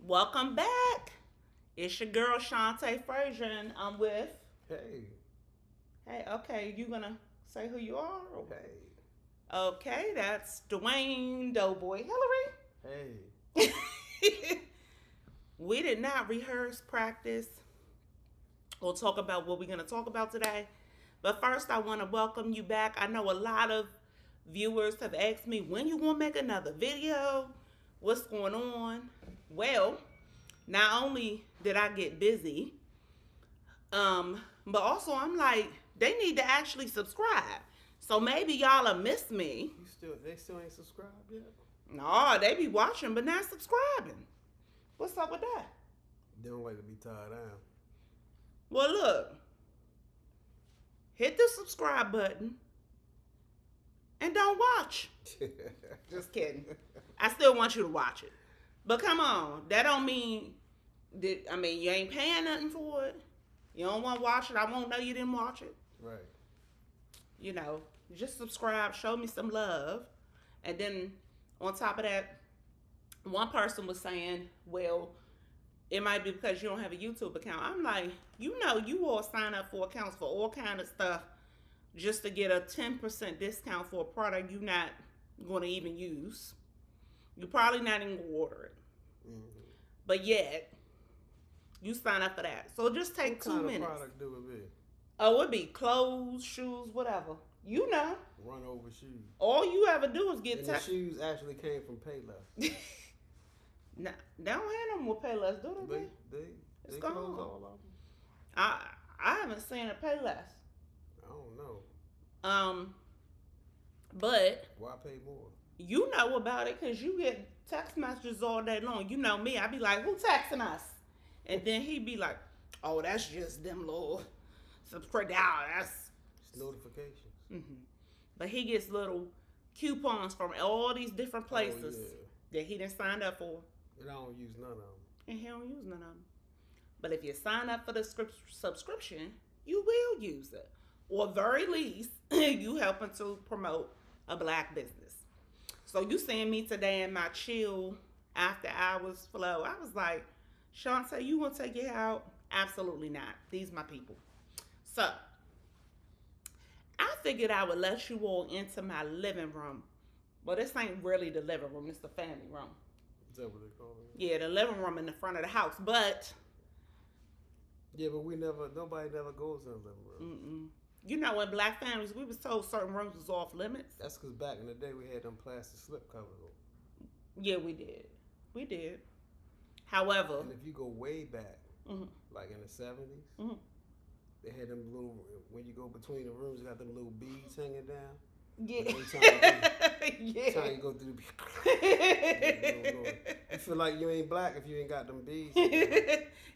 Welcome back. It's your girl Chante Frazier, and I'm with. Hey, Hey, okay, you gonna say who you are? hey, Okay, that's Dwayne Doughboy hey. Hillary. We did not rehearse, practice, or talk about what we're gonna talk about today. But first, I want to welcome you back. I know a lot of viewers have asked me when you gonna make another video. What's going on? Well, not only did I get busy, but also I'm like, they need to actually subscribe. So maybe y'all have missed me. They still ain't subscribed yet? No, they be watching but not subscribing. What's up with that? They don't like to be tied down. Well, look, hit the subscribe button and don't watch. Just kidding. I still want you to watch it. But come on, that don't mean that, I mean, you ain't paying nothing for it. You don't want to watch it. I won't know you didn't watch it. Right. You know, just subscribe, show me some love. And then on top of that, one person was saying, well, it might be because you don't have a YouTube account. I'm like, you all sign up for accounts for all kind of stuff just to get a 10% discount for a product you're not going to even use. You're probably not even going to order it. Mm-hmm. But yet, you sign up for that. So just take what 2 kind minutes. What product do it be? Oh, it'd be clothes, shoes, whatever. You know. Run over shoes. All you ever do is get and the shoes actually came from Payless. Nah, they don't have them with Payless, do they? They It's close gone. all of them. I haven't seen a Payless. I don't know. But Why pay more? you know about it because you get text messages all day long. You know me. I be like, who texting us? And then he be like, oh, that's just them little subscribe. That's It's notifications. Mm-hmm. But he gets little coupons from all these different places that he didn't sign up for. And I don't use none of them. And he don't use none of them. But if you sign up for the subscription, you will use it. Or very least, you helping to promote a black business. So you seeing me today in my chill after hours flow. I was like, Chante, you want to take it out? Absolutely not. These my people. So I figured I would let you all into my living room. Well, this ain't really the living room. It's the family room. Is that what they call it? Yeah, the living room in the front of the house. But yeah, but nobody never goes in the living room. You know, in black families, we was told certain rooms was off limits. That's because back in the day we had them plastic slip covers on. Yeah, we did. We did. However, and if you go way back, like in the 70s, they had them little, when you go between the rooms, you got them little beads hanging down. Yeah. Every time you go through you feel like you ain't black if you ain't got them beads.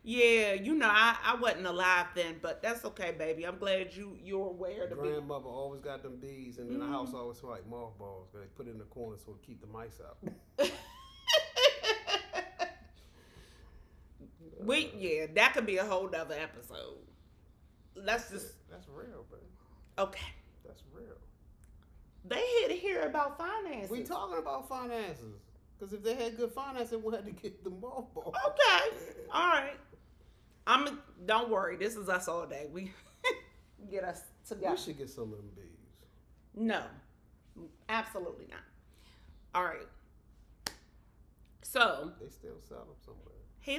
Yeah, you know, I wasn't alive then, but that's okay, baby. I'm glad you're aware of the beads. Grandmother always got them beads, and then the house always smelled like mothballs. They put it in the corner so to keep the mice out. That could be a whole nother episode. That's real, baby. Okay. That's real. They here to hear about finances. We talking about finances. Because if they had good finances, we had to get the mothballs. Okay. All right. Don't worry. This is us all day. We get us together. We should get some of them bees. No. Absolutely not. All right. So. They still sell them somewhere. He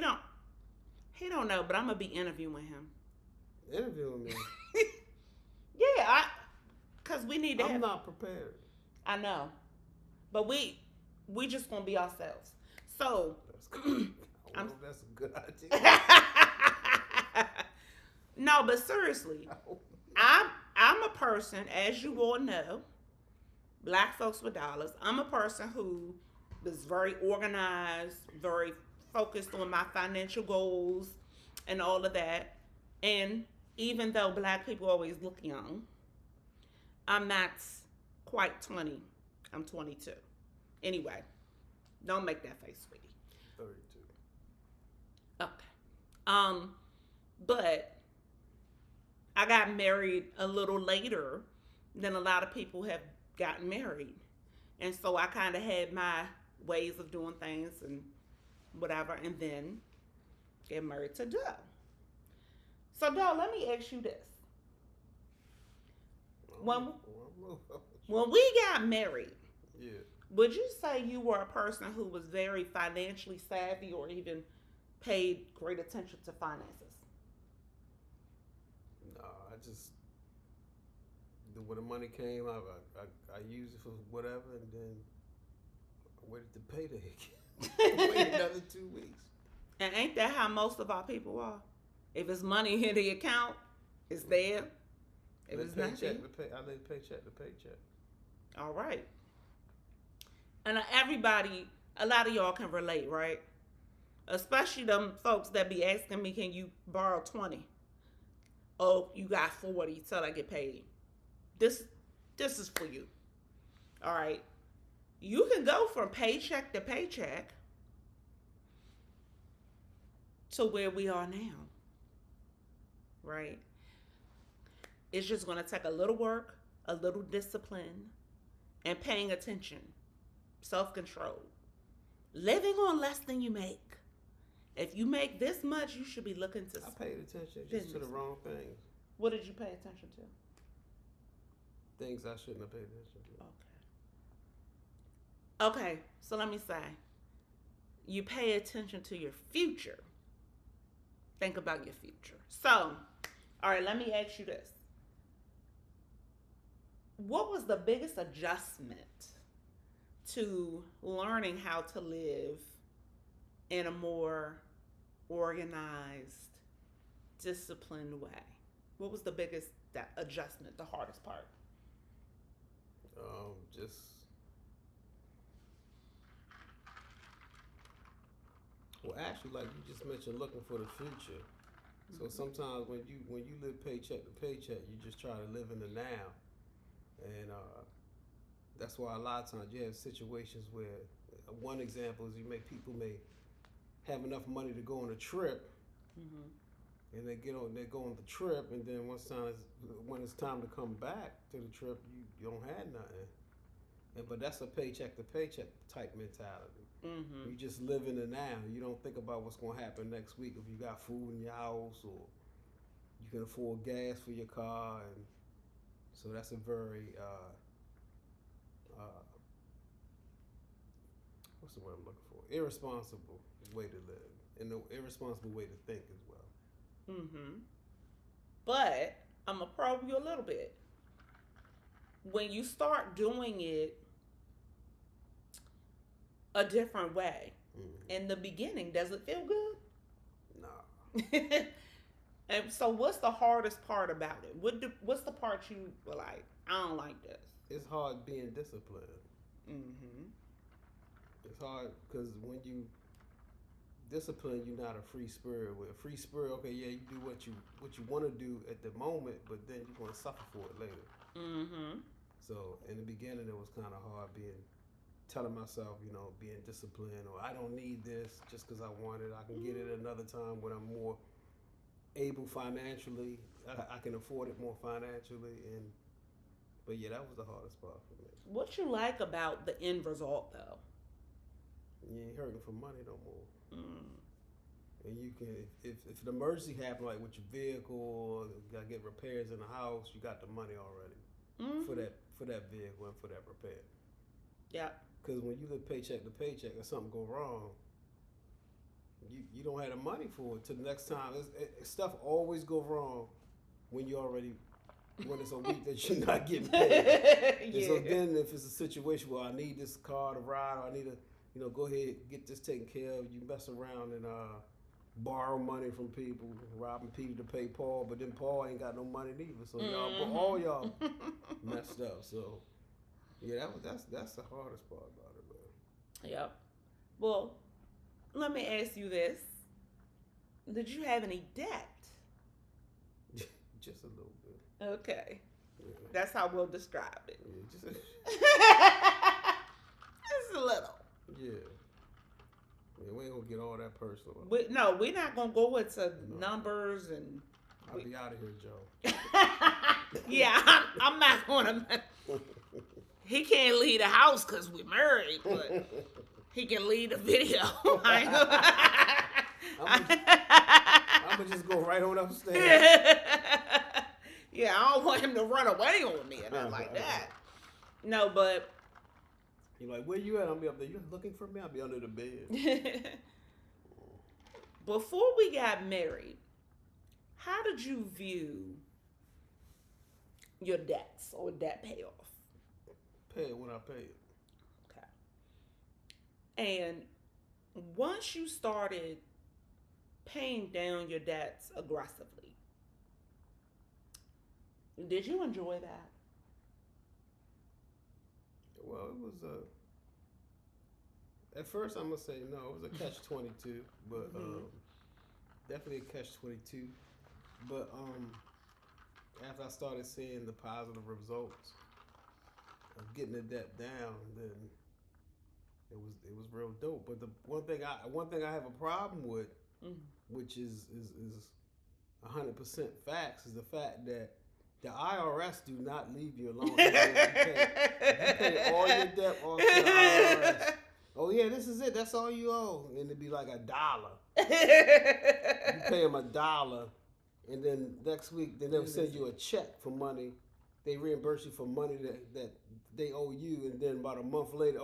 don't know, but I'm going to be interviewing him. Interviewing me? Yeah, because we need to I'm not prepared. I know. But we just going to be ourselves. So. That's good. I don't know if that's a good idea. No, but seriously. I'm a person, as you all know, Black Folks with Dollars. I'm a person who is very organized, very focused on my financial goals and all of that. And even though black people always look young, I'm not quite 20. I'm 22. Anyway, don't make that face, sweetie. 32. Okay. But I got married a little later than a lot of people have gotten married. And so I kind of had my ways of doing things and whatever, and then get married to Doe. So, Doe, let me ask you this. When we got married, yeah, would you say you were a person who was very financially savvy or even paid great attention to finances? no, I just when the money came, I used it for whatever, and then I waited to payday again. Wait another 2 weeks. And ain't that how most of our people are? If it's money in the account, it's there. If it's not there, I live paycheck to paycheck. all right. And everybody, a lot of y'all can relate, right? Especially them folks that be asking me, can you borrow 20? Oh, you got 40 till I get paid. This is for you. All right. You can go from paycheck to paycheck to where we are now. Right? It's just going to take a little work, a little discipline, and paying attention. Self-control. Living on less than you make. If you make this much, you should be looking to... I paid attention just to the wrong things. What did you pay attention to? Things I shouldn't have paid attention to. Okay, so let me say, you pay attention to your future. Think about your future. So, all right, let me ask you this. What was the biggest adjustment to learning how to live in a more organized, disciplined way? What was the biggest adjustment, the hardest part? Just well, actually, like you just mentioned, looking for the future. So sometimes when you live paycheck to paycheck, you just try to live in the now, and that's why a lot of times you have situations where one example is people may have enough money to go on a trip, and they go on the trip, and then when it's time to come back to the trip, you don't have nothing. But that's a paycheck to paycheck type mentality. You just live in the now. You don't think about what's going to happen next week, if you got food in your house or you can afford gas for your car. And so that's a very what's the word I'm looking for? Irresponsible way to live, and an irresponsible way to think as well. But I'm gonna probe you a little bit. When you start doing it a different way, in the beginning, does it feel good? No. And so, what's the hardest part about it? What's the part you were like, I don't like this? It's hard being disciplined. It's hard because when you discipline, you're not a free spirit. With a free spirit, okay, yeah, you do what you want to do at the moment, but then you're going to suffer for it later. So in the beginning, it was kind of hard telling myself, being disciplined, or I don't need this just because I want it. I can get it another time when I'm more able financially. I can afford it more financially, but yeah, that was the hardest part for me. What you like about the end result, though? You ain't hurting for money no more. And you can, if an emergency happen, like with your vehicle, or you gotta get repairs in the house, you got the money already for that vehicle and for that repair. Yeah. Because when you live paycheck to paycheck and something go wrong, you don't have the money for it till the next time. Stuff always go wrong when it's a week that you're not getting paid. And so then if it's a situation where I need this car to ride, or I need to, go ahead, get this taken care of, you mess around and borrow money from people, robbing Peter to pay Paul, but then Paul ain't got no money neither. So all y'all messed up. So yeah, that's the hardest part about it, man. Yep. Well, let me ask you this: did you have any debt? Just a little bit. Okay. Yeah. That's how we'll describe it. Yeah, just a little. Yeah. We ain't gonna get all that personal. We're not gonna go into numbers and. I'll be out of here, Joe. Yeah, I'm not gonna. He can't leave the house because we're married, but He can lead the video. I'm gonna just go right on upstairs. Yeah, I don't want him to run away on me or nothing like that. No, but you're like, where you at? I'll be up there. You looking for me? I'll be under the bed. Before we got married, how did you view your debts or debt payoff? Pay it when I pay it. Okay. And once you started paying down your debts aggressively, did you enjoy that? Well, it was at first I'm gonna say no. It was a catch-22, but definitely a catch-22. But after I started seeing the positive results of getting the debt down, then it was real dope. But the one thing I have a problem with, which is 100% facts, is the fact that the IRS do not leave you alone. You pay all your debt off to the IRS. Oh yeah, this is it. That's all you owe, and it'd be like $1. You pay them $1, and then next week they'll send you a check for money. They reimburse you for money that they owe you, and then about a month later,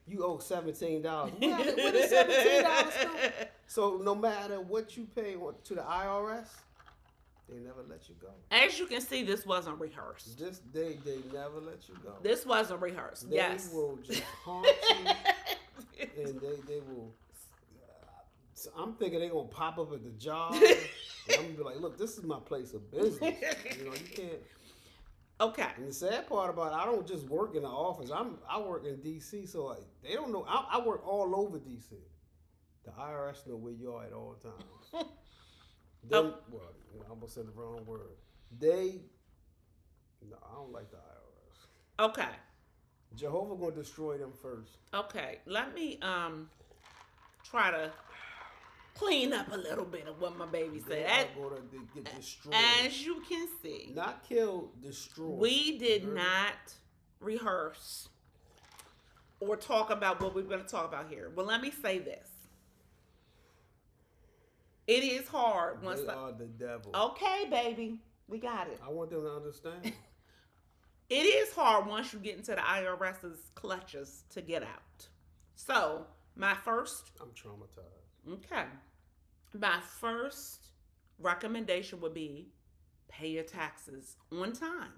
you owe $17. Where did $17 come? So no matter what you pay to the IRS, they never let you go. As you can see, this wasn't rehearsed. They never let you go. This wasn't rehearsed. They will just haunt you, and they will. I'm thinking they're gonna pop up at the job. And I'm gonna be like, look, this is my place of business. You can't. Okay. And the sad part about it, I don't just work in the office. I work in D.C., so they don't know. I work all over D.C. The IRS know where you are at all times. Well, I almost said the wrong word. No, I don't like the IRS. Okay. Jehovah gonna destroy them first. Okay, let me try to clean up a little bit of what my baby said. They are gonna get destroyed. As you can see, not killed, destroyed. We did not rehearse or talk about what we're going to talk about here. Well, let me say this. It is hard once they are the devil. Okay, baby. We got it. I want them to understand. It is hard once you get into the IRS's clutches to get out. So, I'm traumatized. Okay. My first recommendation would be pay your taxes on time.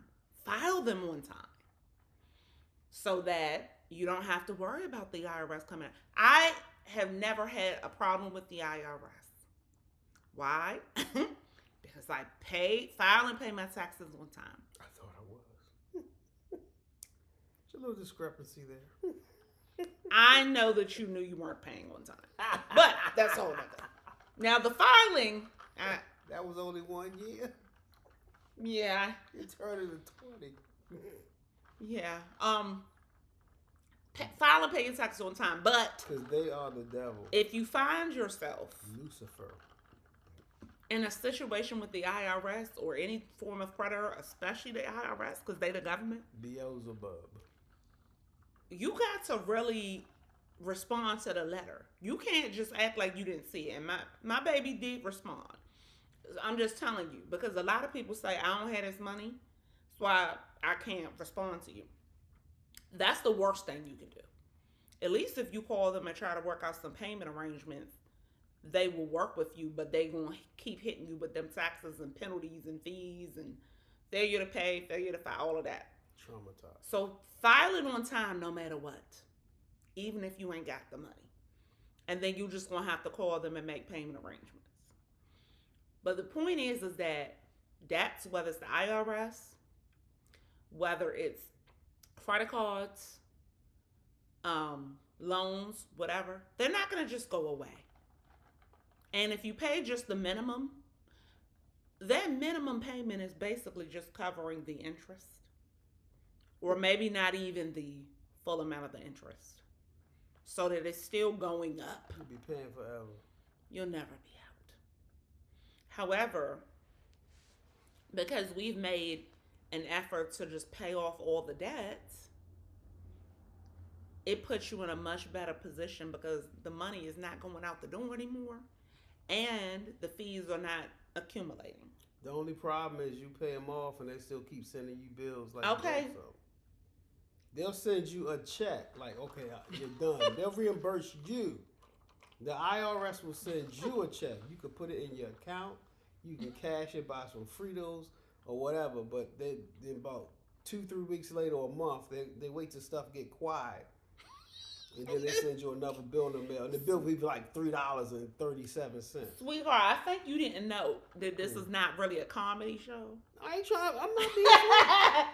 File them on time. So that you don't have to worry about the IRS coming out. I have never had a problem with the IRS. Why? Because I file and pay my taxes on time. I thought I was. There's a little discrepancy there. I know that you knew you weren't paying on time. But that's all other. Now the filing. That was only 1 year. Yeah. You turned into 20. Yeah. File and pay your taxes on time. But because they are the devil. If you find yourself Lucifer in a situation with the IRS or any form of creditor, especially the IRS, because they the government, Beelzebub, you got to really respond to the letter. You can't just act like you didn't see it. And my baby did respond. I'm just telling you, because a lot of people say, I don't have this money, so I can't respond to you. That's the worst thing you can do. At least if you call them and try to work out some payment arrangements, they will work with you, but they going to keep hitting you with them taxes and penalties and fees and failure to pay, failure to file, all of that. Traumatized. So file it on time no matter what, even if you ain't got the money. And then you just going to have to call them and make payment arrangements. But the point is that that's whether it's the IRS, whether it's credit cards, loans, whatever, they're not going to just go away. And if you pay just the minimum, that minimum payment is basically just covering the interest. Or maybe not even the full amount of the interest. So that it's still going up. You'll be paying forever. You'll never be out. However, because we've made an effort to just pay off all the debts, it puts you in a much better position because the money is not going out the door anymore and the fees are not accumulating. The only problem is you pay them off and they still keep sending you bills like Okay. that. So they'll send you a check like, okay, you're done. They'll reimburse you. The IRS will send you a check. You can put it in your account. You can cash it, buy some Fritos or whatever. But then about 2-3 weeks later or a month, they wait till stuff get quiet. And then they send you another bill in the mail. And the bill will be like $3.37. Sweetheart, I think you didn't know that this is not really a comedy show. I ain't trying. I'm not being funny.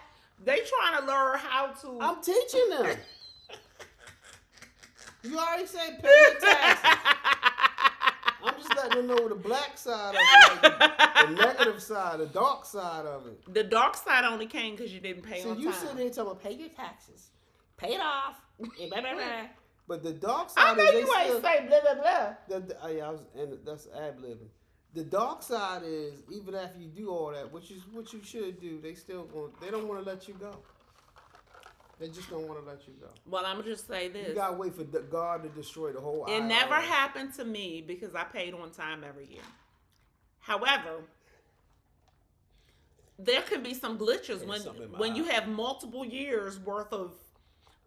They trying to learn how to. I'm teaching them. You already said pay your taxes. I'm just letting them know the black side of it, like the negative side, the dark side of it. The dark side only came because you didn't pay on time. So you sitting there talking about pay your taxes, pay it off, but the dark side I know is you ain't say blah blah blah. And that's ad libbing. The dark side is even after you do all that, which is what you should do, they don't want to let you go. They just don't want to let you go. Well, I'm gonna just say this: you gotta wait for God to destroy the whole. It never happened to me because I paid on time every year. However, there can be some glitches when you have multiple years worth of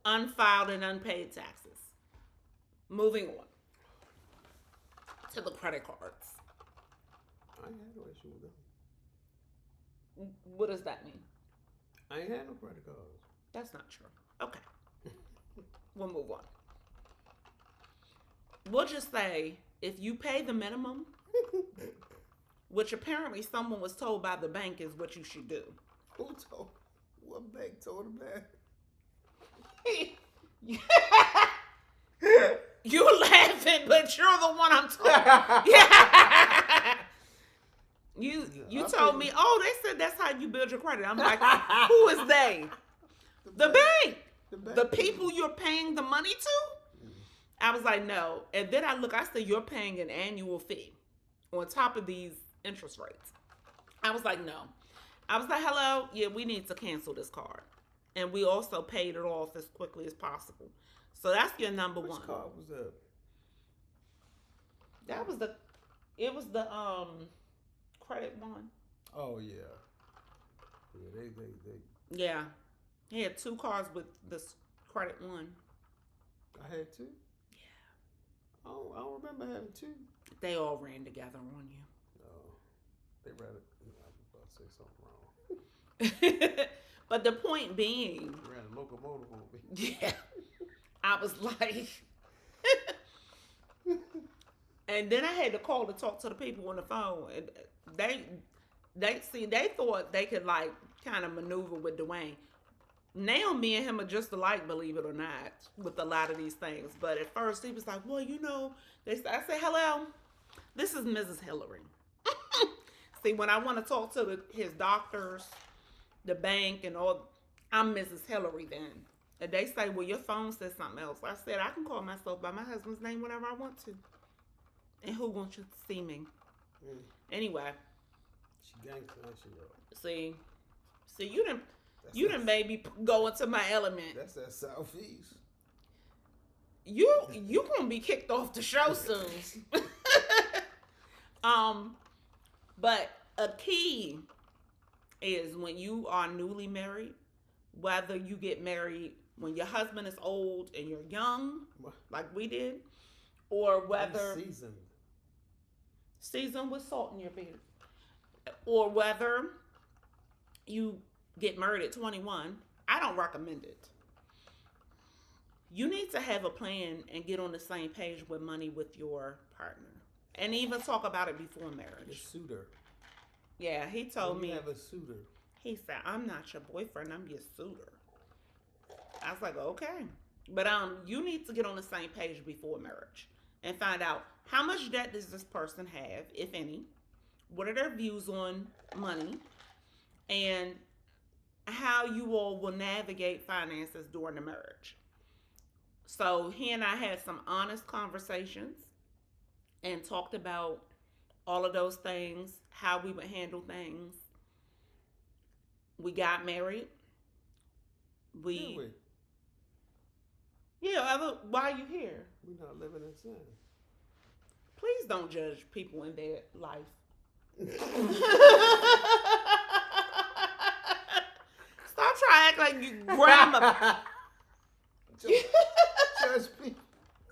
unfiled and unpaid taxes. Moving on to the credit cards. I ain't had no issue with them. What does that mean? I ain't had no credit cards. That's not true. Okay. We'll move on. We'll just say if you pay the minimum, which apparently someone was told by the bank is what you should do. Who told? What bank told him that? You're laughing, but you're the one I'm talking. Yeah. You told me, oh, they said that's how you build your credit. I'm like, who is they? The bank. The people you're paying the money to? I was like, no. And then I said, you're paying an annual fee on top of these interest rates. I was like, no. I was like, hello, yeah, we need to cancel this card. And we also paid it off as quickly as possible. So that's your number one. Which card was that? It was the credit one. Oh yeah. Yeah, they Yeah. He had 2 cards with this credit one. I had 2? Yeah. I don't remember having 2. They all ran together on you. Oh. They ran it. I was about to say something wrong. But the point being. They ran a locomotive on me. Yeah. I was like. And then I had to call to talk to the people on the phone. And they thought they could like kind of maneuver with Dwayne. Now me and him are just alike, believe it or not, with a lot of these things. But at first he was like, well, I said, hello, this is Mrs. Hillary. See, when I want to talk to his doctors, the bank and all, I'm Mrs. Hillary then. And they say, well, your phone says something else. I said, I can call myself by my husband's name whenever I want to. And who wants you to see me? Anyway. She gangster, she wrote. See, you done made me go into my element. That's that Southeast. You gonna be kicked off the show soon. But a key is when you are newly married, whether you get married when your husband is old and you're young, like we did, or whether seasoned with salt in your beard, or whether you get married at 21, I don't recommend it. You need to have a plan and get on the same page with money with your partner. And even talk about it before marriage. Your suitor. Yeah, he told me. You have a suitor. He said, I'm not your boyfriend, I'm your suitor. I was like, okay. But you need to get on the same page before marriage. And find out how much debt does this person have, if any. What are their views on money? And how you all will navigate finances during the marriage. So he and I had some honest conversations and talked about all of those things, how we would handle things. We got married. Yeah, why are you here? We're not living in sin. Please don't judge people in their life. Stop trying to act like you grandma. Judge people.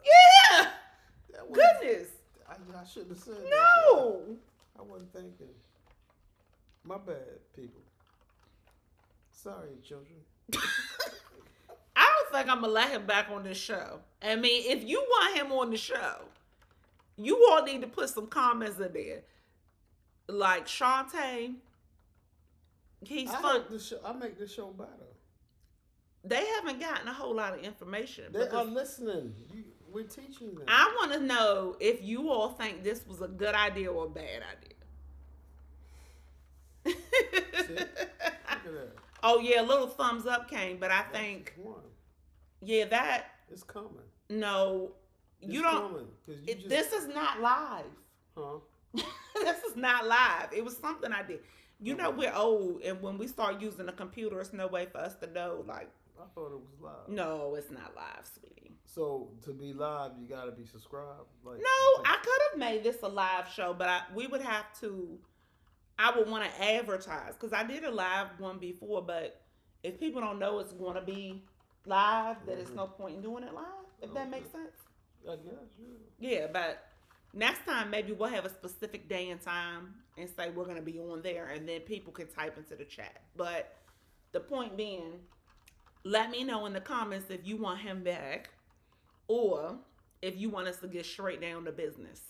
Yeah. That Goodness. I shouldn't have said that. No. I wasn't thinking. My bad, people. Sorry, children. I don't think I'm gonna let him back on this show. I mean, if you want him on the show, you all need to put some comments in there. Like Chante, he's fun. I make this show better. They haven't gotten a whole lot of information. They are listening. We're teaching them. I want to know if you all think this was a good idea or a bad idea. See? Look at that. Oh yeah, a little thumbs up came, but I think that it's coming. No, you don't. Coming, this is not live. Huh? This is not live. It was something I did. You know we're old, and when we start using a computer, there's no way for us to know. Like, I thought it was live. No, it's not live, sweetie. So to be live, you gotta be subscribed. Like, no, I could have made this a live show, but we would have to. I would want to advertise because I did a live one before, but if people don't know it's going to be live, then there's no point in doing it live. If that makes sense. I guess, yeah, but next time maybe we'll have a specific day and time and say we're going to be on there, and then people can type into the chat. But the point being, let me know in the comments if you want him back or if you want us to get straight down to business.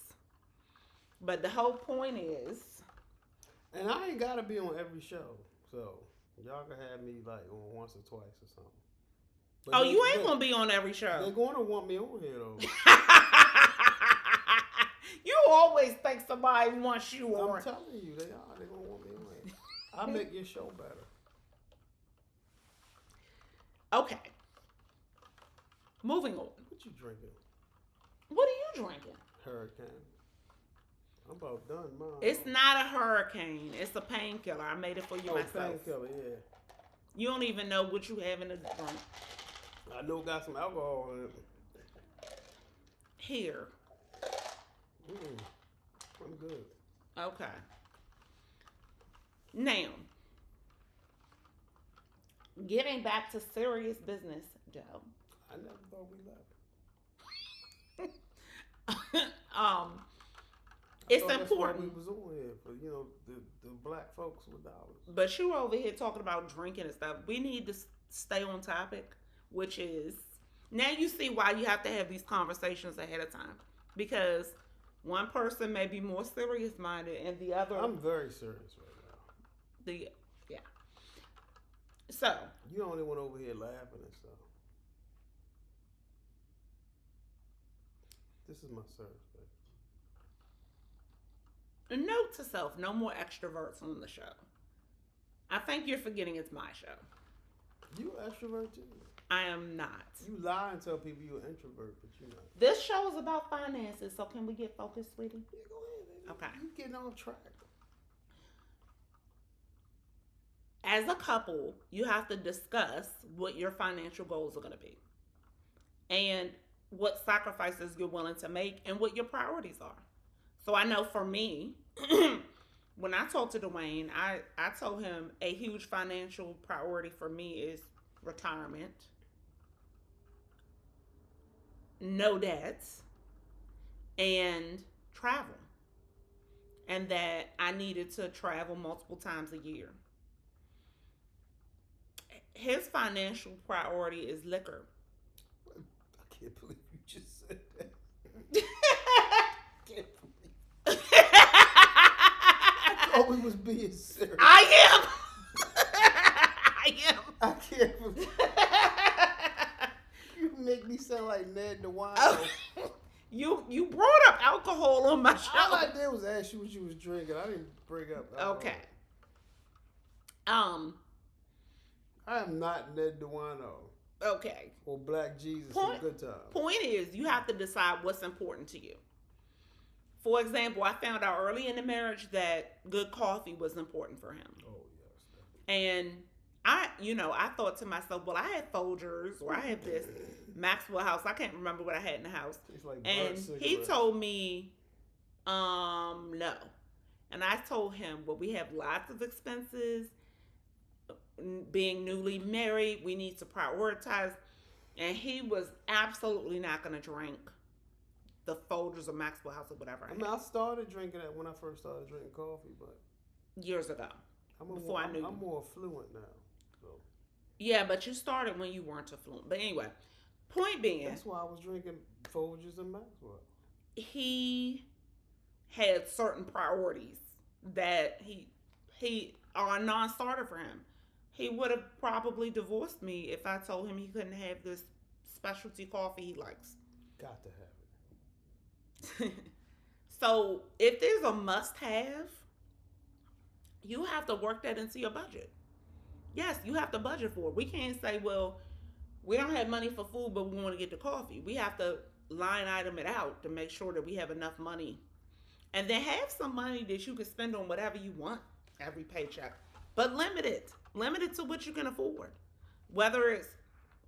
But the whole point is... And I ain't got to be on every show, so y'all can have me like on once or twice or something. But you ain't going to be on every show. They're going to want me on here, though. You always think somebody wants you on. I'm telling you, they are. They're going to want me on here. I'll make your show better. Okay. Moving on. What you drinking? What are you drinking? Hurricane. I'm about done, Mom. It's not a hurricane. It's a painkiller. I made it for you myself. Painkiller, yeah. You don't even know what you have in the drink. I know it got some alcohol in it. Here. I'm good. Okay. Now, getting back to serious business, Joe. I never thought we left. It's important. That's why we was on here for the black folks with dollars. But you were over here talking about drinking and stuff. We need to stay on topic, which is now you see why you have to have these conversations ahead of time, because one person may be more serious minded and the other. I'm very serious right now. So you the only one over here laughing and stuff. This is my service. Note to self, no more extroverts on the show. I think you're forgetting it's my show. You extrovert too. I am not. You lie and tell people you're an introvert, but you're not. This show is about finances, so can we get focused, sweetie? Yeah, go ahead, baby. Okay. You getting off track. As a couple, you have to discuss what your financial goals are going to be and what sacrifices you're willing to make and what your priorities are. So I know for me, when I talked to Dwayne, I told him a huge financial priority for me is retirement, no debts, and travel. And that I needed to travel multiple times a year. His financial priority is liquor. I can't believe you just said that. Can't believe. I thought we was being serious. I am. I can't believe. You make me sound like Ned Dwayne. Oh, you brought up alcohol on my show. All I did was ask you what you was drinking. I didn't bring up alcohol. Okay. I am not Ned Dwayne. Okay. Or Black Jesus in Good Times. Point is, you have to decide what's important to you. For example, I found out early in the marriage that good coffee was important for him. Oh, yes. And I thought to myself, well, I had Folgers or I had this Maxwell House. I can't remember what I had in the house. It's like burnt And he cigarettes. told me, no. And I told him, well, we have lots of expenses. Being newly married, we need to prioritize. And he was absolutely not going to drink the Folgers or Maxwell House or whatever. I mean, I started drinking that when I first started drinking coffee, but years ago, before I knew I'm you. more fluent now. So Yeah, but you started when you weren't affluent. But anyway, point being, that's why I was drinking Folgers and Maxwell. he had certain priorities that he are a non-starter for him. He would have probably divorced me if I told him he couldn't have this specialty coffee he likes. Got to have it. So if there's a must-have, you have to work that into your budget. Yes, you have to budget for it. We can't say, well, we don't have money for food, but we want to get the coffee. We have to line item it out to make sure that we have enough money. And then have some money that you can spend on whatever you want every paycheck. But limit it. Limit it to what you can afford. Whether it's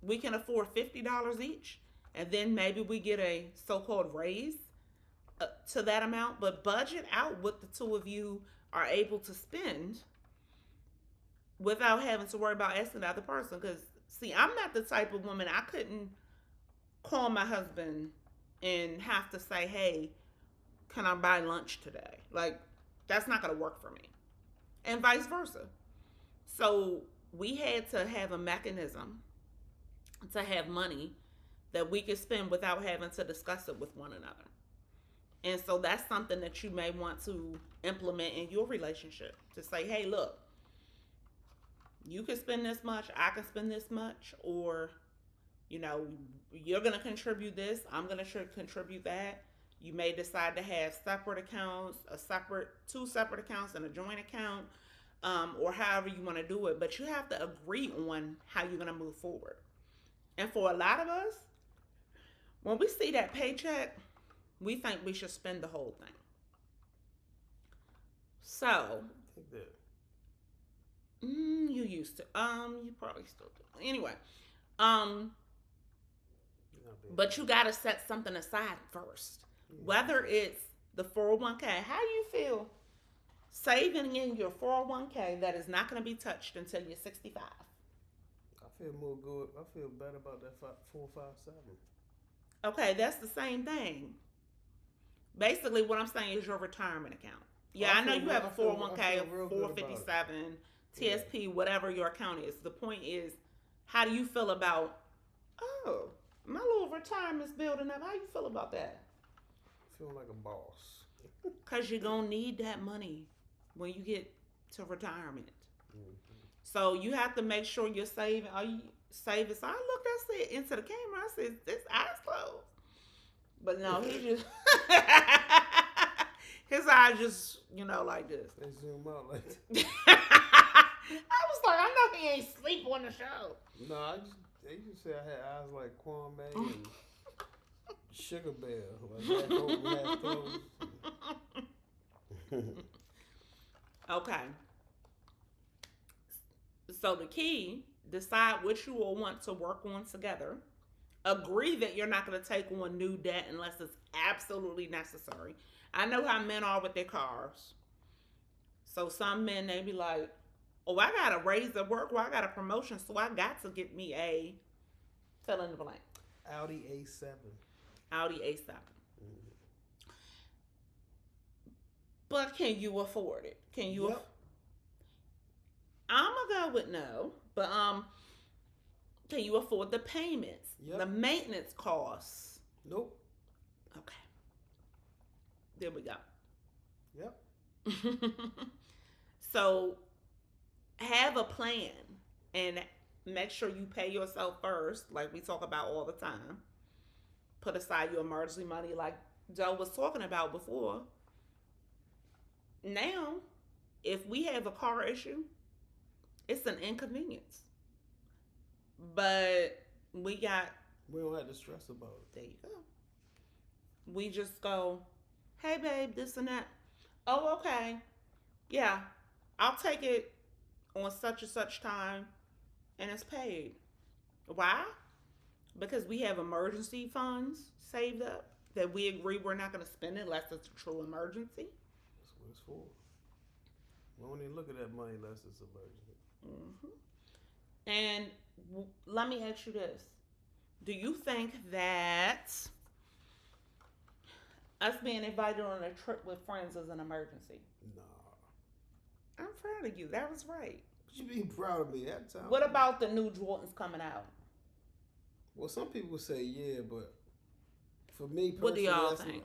we can afford $50 each, and then maybe we get a so-called raise to that amount, but budget out what the two of you are able to spend without having to worry about asking the other person. Because, see, I'm not the type of woman, I couldn't call my husband and have to say, hey, can I buy lunch today? Like, that's not going to work for me. And vice versa. So we had to have a mechanism to have money that we could spend without having to discuss it with one another. And so that's something that you may want to implement in your relationship to say, hey, look, you can spend this much, I can spend this much, or, you're going to contribute this, I'm going to contribute that. You may decide to have separate accounts, two separate accounts and a joint account, or however you want to do it. But you have to agree on how you're going to move forward. And for a lot of us, when we see that paycheck, we think we should spend the whole thing. So, you used to. You probably still do. Anyway, but you got to set something aside first. Whether it's the 401k, how do you feel saving in your 401k that is not going to be touched until you're 65? I feel more good. I feel better about that 457. Okay, that's the same thing. Basically, what I'm saying is your retirement account. Yeah, I know you have a 401k, a 457, TSP, whatever your account is. The point is, how do you feel about, my little retirement's building up. How you feel about that? Feeling like a boss. Because you're going to need that money when you get to retirement. Mm-hmm. So you have to make sure you're saving. Are you saving? So I looked, I said, into the camera. I said, this eyes closed. But no, he just, his eyes just, like this. They zoom out like that. I was like, I know he ain't sleep on the show. No, they just said I had eyes like Kwame and Sugar Bear. Like Okay. So the key, decide what you will want to work on together. Agree that you're not going to take on new debt unless it's absolutely necessary. I know how men are with their cars. So some men, they be like, oh, I got a raise at work, or I got a promotion, so I got to get me a fill in the blank. Audi A7. Audi A7. Mm-hmm. But can you afford it? Can you? Yep. I'm going to go with no. But can you afford the payments? Yep. The maintenance costs? Nope. Okay. There we go. Yep. So have a plan and make sure you pay yourself first, like we talk about all the time. Put aside your emergency money like Joe was talking about before. Now, if we have a car issue, it's an inconvenience. But we don't have to stress about it. There you go. We just go, hey babe, this and that. Oh, okay. Yeah, I'll take it on such and such time. and it's paid. Why? Because we have emergency funds saved up that we agree we're not going to spend it unless it's a true emergency. That's what it's for. We don't even look at that money unless it's emergency. And let me ask you this. Do you think that us being invited on a trip with friends is an emergency? Nah. I'm proud of you. That was right. But you be proud of me that time. What about the new Jordans coming out? Well, some people say yeah, but for me personally, What do y'all think?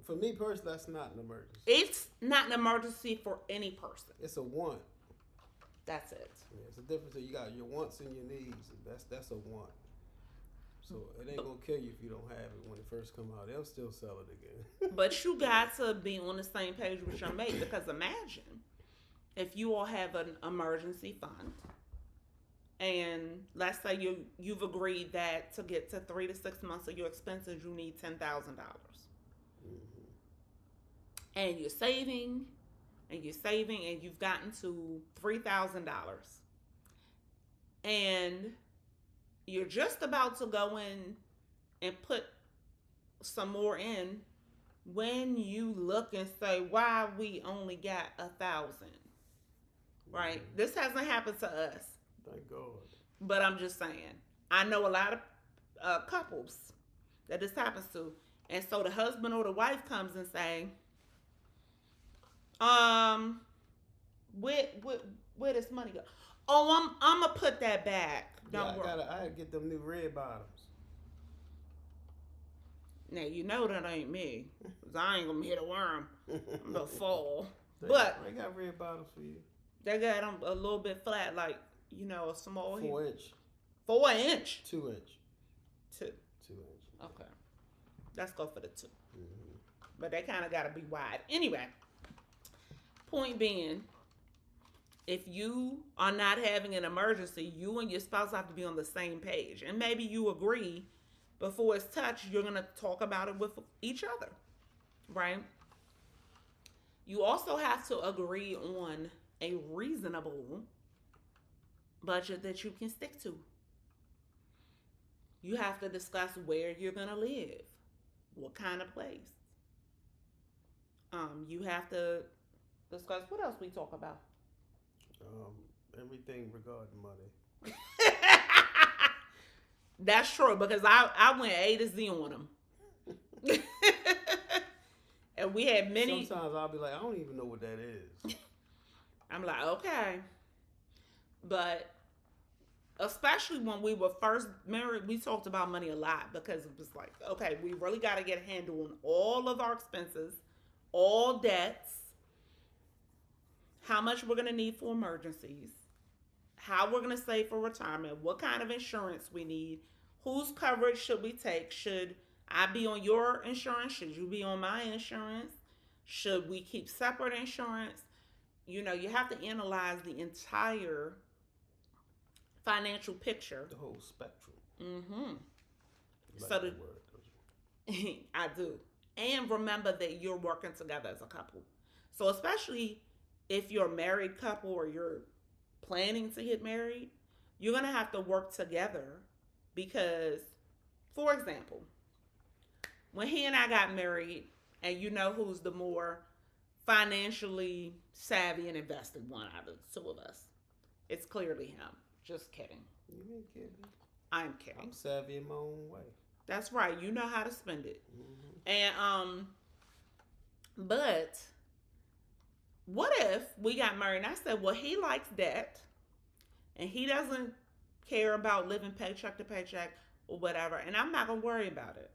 For me personally, that's not an emergency. It's not an emergency for any person. It's a want. That's it. Yeah, it's a difference. You got your wants and your needs. That's a want. So it ain't gonna kill you if you don't have it when it first come out. They'll still sell it again. But you got to be on the same page with your mate, because imagine if you all have an emergency fund, and let's say you've agreed that to get to 3 to 6 months of your expenses, you need $10,000, and you're saving, and you've gotten to $3,000, and you're just about to go in and put some more in, when you look and say, why we only got 1,000, right? This hasn't happened to us. Thank God. But I'm just saying, I know a lot of couples that this happens to. And so the husband or the wife comes and say, where this money go? Oh, I'm gonna put that back. Don't worry. I had to get them new red bottoms. Now, you know that ain't me. 'Cause I ain't gonna hit a worm. I'm gonna fall. But they got red bottoms for you. They got them a little bit flat, like, a small 4 inch. 4 inch? 2 inch. 2. 2 inch. Okay. Let's go for the 2. But they kind of got to be wide. Anyway, point being, if you are not having an emergency, you and your spouse have to be on the same page. And maybe you agree before it's touched, you're going to talk about it with each other, right? You also have to agree on a reasonable budget that you can stick to. You have to discuss where you're going to live, what kind of place. You have to discuss what else we talk about. Everything regarding money. That's true, because I went A to Z on them. And we had many. Sometimes I'll be like, I don't even know what that is. I'm like, okay. But especially when we were first married, we talked about money a lot, because it was like, okay, we really got to get a handle on all of our expenses, all debts, how much we're going to need for emergencies, how we're going to save for retirement, what kind of insurance we need, whose coverage should we take, should I be on your insurance, should you be on my insurance, should we keep separate insurance? You have to analyze the entire financial picture. The whole spectrum. Mm-hmm. Like So the word, don't you? I do. And remember that you're working together as a couple. So especially if you're a married couple or you're planning to get married, you're going to have to work together, because, for example, when he and I got married, and you know who's the more financially savvy and invested one out of the two of us, it's clearly him. Just kidding. You ain't kidding. I'm kidding. I'm savvy in my own way. That's right. You know how to spend it. Mm-hmm. And but what if we got married and I said, well, he likes debt and he doesn't care about living paycheck to paycheck or whatever, and I'm not gonna worry about it.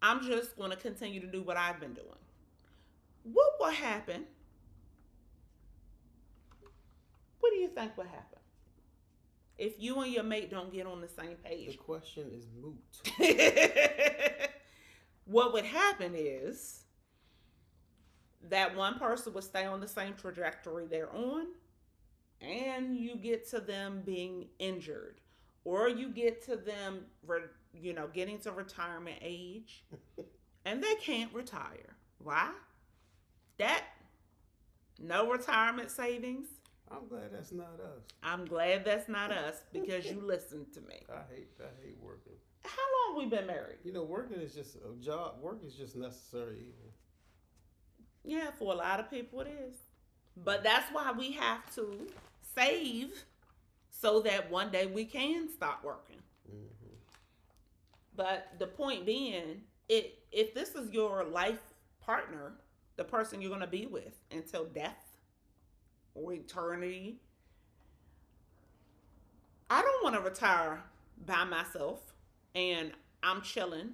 I'm just gonna continue to do what I've been doing. What will happen? What do you think will happen if you and your mate don't get on the same The page? question is moot. What would happen is that one person would stay on the same trajectory they're on, and you get to them being injured, or you get to them, getting to retirement age, and they can't retire. Why? No retirement savings. I'm glad that's not us. I'm glad that's not us because you listened to me. I hate working. How long we been married? You know, working is just a job. Work is just necessary evil. Yeah, for a lot of people it is. But that's why we have to save so that one day we can stop working. Mm-hmm. But the point being, if this is your life partner, the person you're going to be with until death or eternity, I don't want to retire by myself and I'm chilling.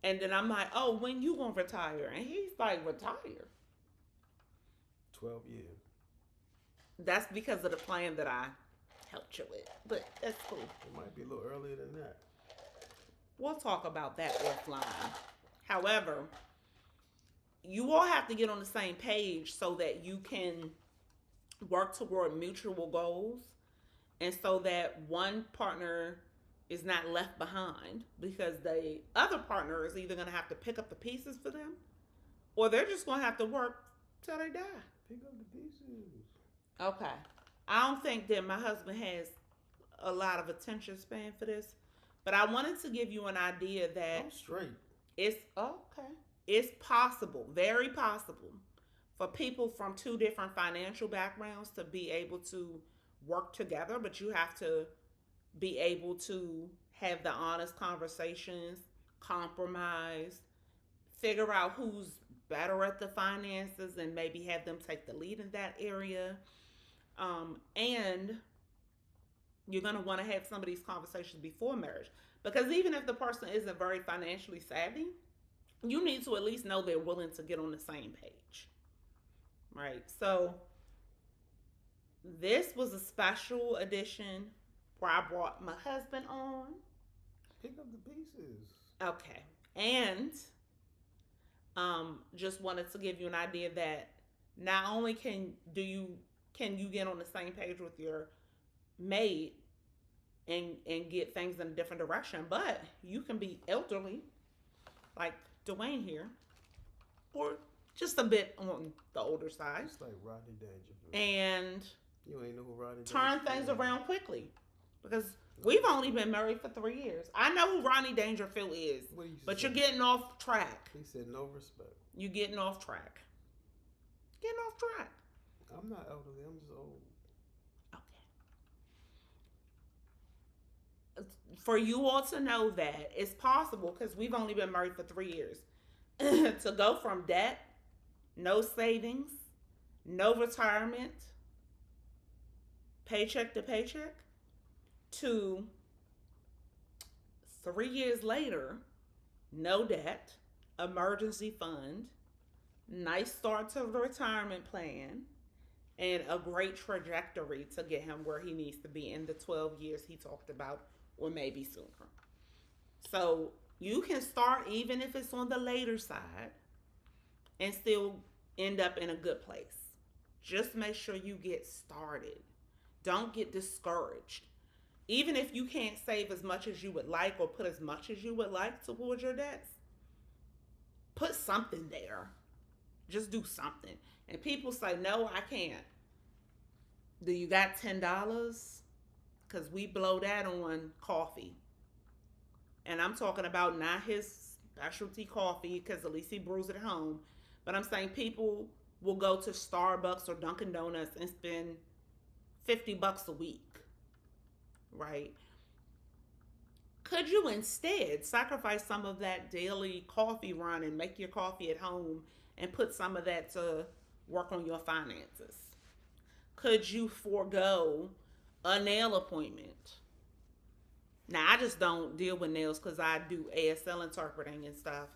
And then I'm like, oh, when you going to retire? And he's like, retire. 12 years. That's because of the plan that I helped you with. But that's cool. It might be a little earlier than that. We'll talk about that offline. However, you all have to get on the same page so that you can work toward mutual goals and so that one partner is not left behind because the other partner is either going to have to pick up the pieces for them or they're just going to have to work till they die. Pick up the pieces. Okay. I don't think that my husband has a lot of attention span for this, but I wanted to give you an idea that I'm straight. it's okay. It's possible, very possible, for people from two different financial backgrounds to be able to work together, but you have to be able to have the honest conversations, compromise, figure out who's better at the finances and maybe have them take the lead in that area. And you're going to want to have some of these conversations before marriage. Because even if the person isn't very financially savvy, you need to at least know they're willing to get on the same page. Right? So this was a special edition where I brought my husband on. Pick up the pieces. Okay. And just wanted to give you an idea that not only can you get on the same page with your mate and get things in a different direction, but you can be elderly, like Dwayne here, or just a bit on the older side. It's like Rodney Dangerfield. And you ain't know who Rodney turn things around quickly. Because we've only been married for 3 years. I know who Rodney Dangerfield is, but you're getting off track. He said no respect. You're getting off track. Getting off track. I'm not elderly. I'm just old. Okay. For you all to know that it's possible, because we've only been married for 3 years, to go from debt, no savings, no retirement, paycheck to paycheck, to 3 years later, no debt, emergency fund, nice start to the retirement plan, and a great trajectory to get him where he needs to be in the 12 years he talked about, or maybe sooner. So you can start even if it's on the later side and still end up in a good place. Just make sure you get started. Don't get discouraged. Even if you can't save as much as you would like or put as much as you would like towards your debts, put something there. Just do something. And people say, no, I can't. Do you got $10? Because we blow that on coffee. And I'm talking about not his specialty coffee, because at least he brews it at home. But I'm saying people will go to Starbucks or Dunkin' Donuts and spend $50 a week. Right? Could you instead sacrifice some of that daily coffee run and make your coffee at home and put some of that to work on your finances? Could you forego a nail appointment? Now, I just don't deal with nails because I do ASL interpreting and stuff.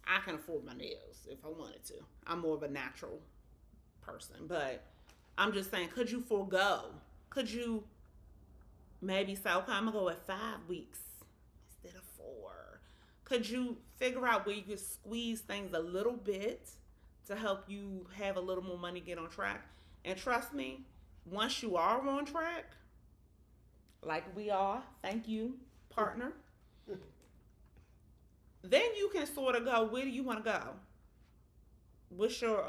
I can afford my nails if I wanted to. I'm more of a natural person. But I'm just saying, could you forego? Could you maybe say, okay, I'm going to go at 5 weeks instead of 4? Could you figure out where you could squeeze things a little bit to help you have a little more money get on track? And trust me, once you are on track, like we are, thank you, partner, then you can sort of go, where do you want to go? What's your,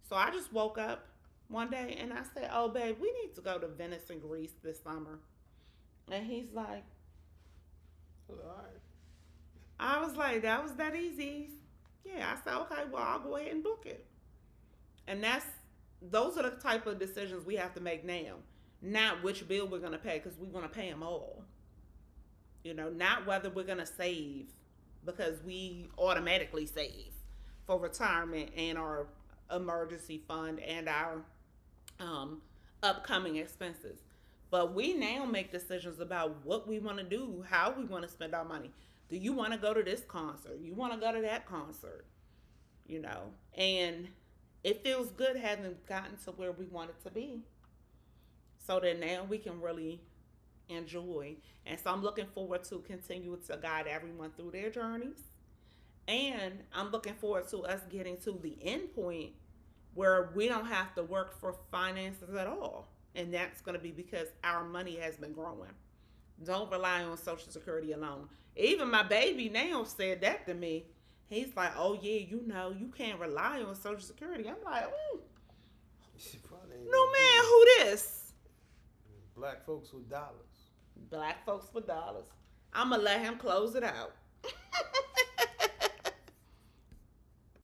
so I just woke up one day, and I said, "Oh, babe, we need to go to Venice and Greece this summer." And he's like, All right. I was like, "That was that easy." Yeah, I said, "Okay, well, I'll go ahead and book it." And those are the type of decisions we have to make now. Not which bill we're going to pay, because we're going to pay them all. Not whether we're going to save, because we automatically save for retirement and our emergency fund and our um, upcoming expenses. But we now make decisions about what we want to do, how we want to spend our money. Do you want to go to this concert? You want to go to that concert? And it feels good having gotten to where we want it to be. So that now we can really enjoy. And so I'm looking forward to continue to guide everyone through their journeys. And I'm looking forward to us getting to the end point where we don't have to work for finances at all. And that's going to be because our money has been growing. Don't rely on Social Security alone. Even my baby now said that to me. He's like, "Oh, yeah, you can't rely on Social Security." I'm like, "No, man, who this?" Black folks with dollars. Black folks with dollars. I'm going to let him close it out.